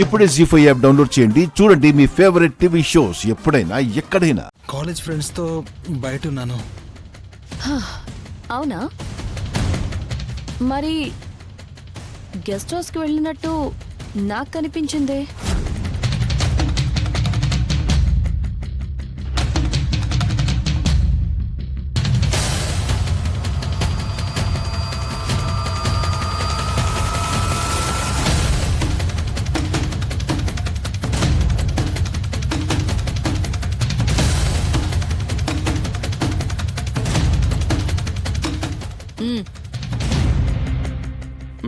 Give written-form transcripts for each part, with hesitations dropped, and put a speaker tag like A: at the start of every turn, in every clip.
A: ఇప్పుడే జీ5 app download చేయండి. చూడండి మీ ఫేవరెట్ టీవీ షోస్ ఎప్పుడైనా ఎక్కడైనా.
B: కాలేజ్ ఫ్రెండ్స్ తో బయట ఉన్నాను.
C: అవునా? మరి గెస్ట్ హౌస్కి వెళ్ళినట్టు నాకు కనిపించిందే.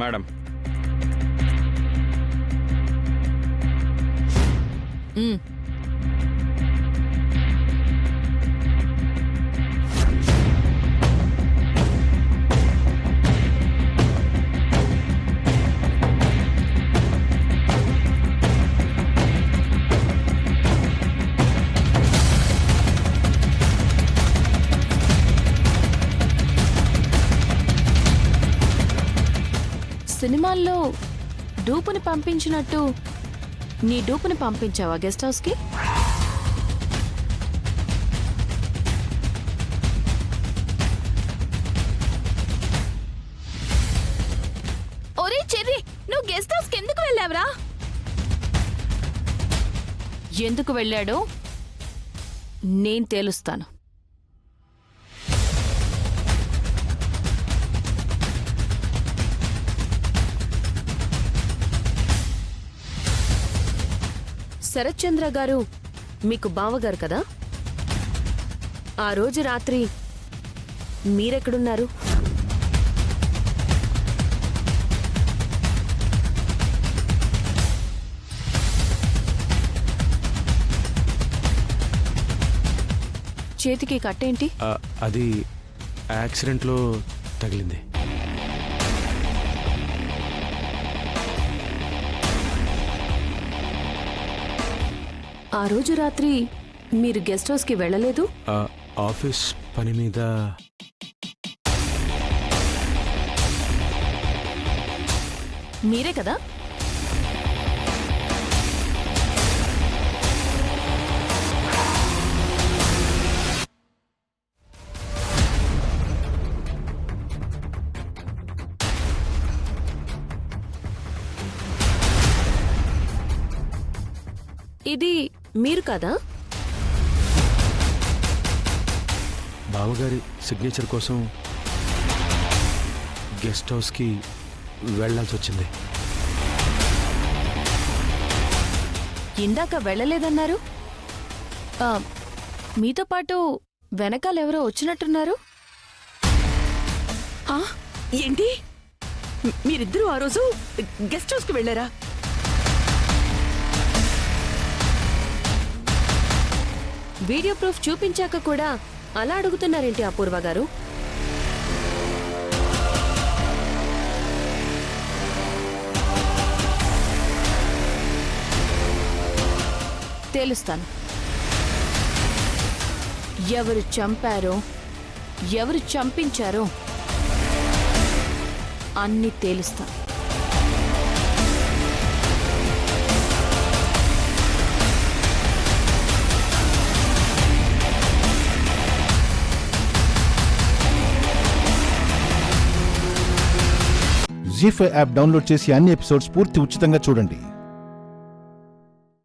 D: మేడం,
C: సినిమాల్లో డూపుని పంపించినట్టు నీ డూపుని పంపించావా గెస్ట్ హౌస్కి? ఒరే చెర్రీ, నువ్వు గెస్ట్ హౌస్కి ఎందుకు వెళ్ళావురా? ఎందుకు వెళ్ళాడో నేను తేలుస్తాను. శరత్చంద్ర గారు మీకు బావగారు కదా? ఆ రోజు రాత్రి మీరెక్కడున్నారు? చేతికి కట్టేంటి?
D: అది యాక్సిడెంట్లో తగిలింది.
C: ఆ రోజు రాత్రి మీరు గెస్ట్ హౌస్కి వెళ్ళలేదు?
D: ఆఫీస్ పని మీద.
C: మీరే కదా? ఇది మీరు కదా?
D: బావగారి సిగ్నేచర్ కోసం గెస్ట్ హౌస్కి వెళ్ళాల్సి వచ్చింది.
C: ఇందాక వెళ్ళలేదన్నారు. మీతో పాటు వెనకాలెవరో వచ్చినట్టున్నారు.
E: ఏంటి, మీరిద్దరూ ఆ రోజు గెస్ట్ హౌస్కి వెళ్ళారా?
C: వీడియో ప్రూఫ్ చూపించాక కూడా అలా అడుగుతున్నారేంటి అపూర్వ గారు? తేలుస్తాను. ఎవరు చంపారో, ఎవరు చంపించారో అన్నీ తేలుస్తాను.
A: జీ5 యాప్ డౌన్లోడ్ చేసి అన్ని ఎపిసోడ్స్ పూర్తి ఉచితంగా చూడండి.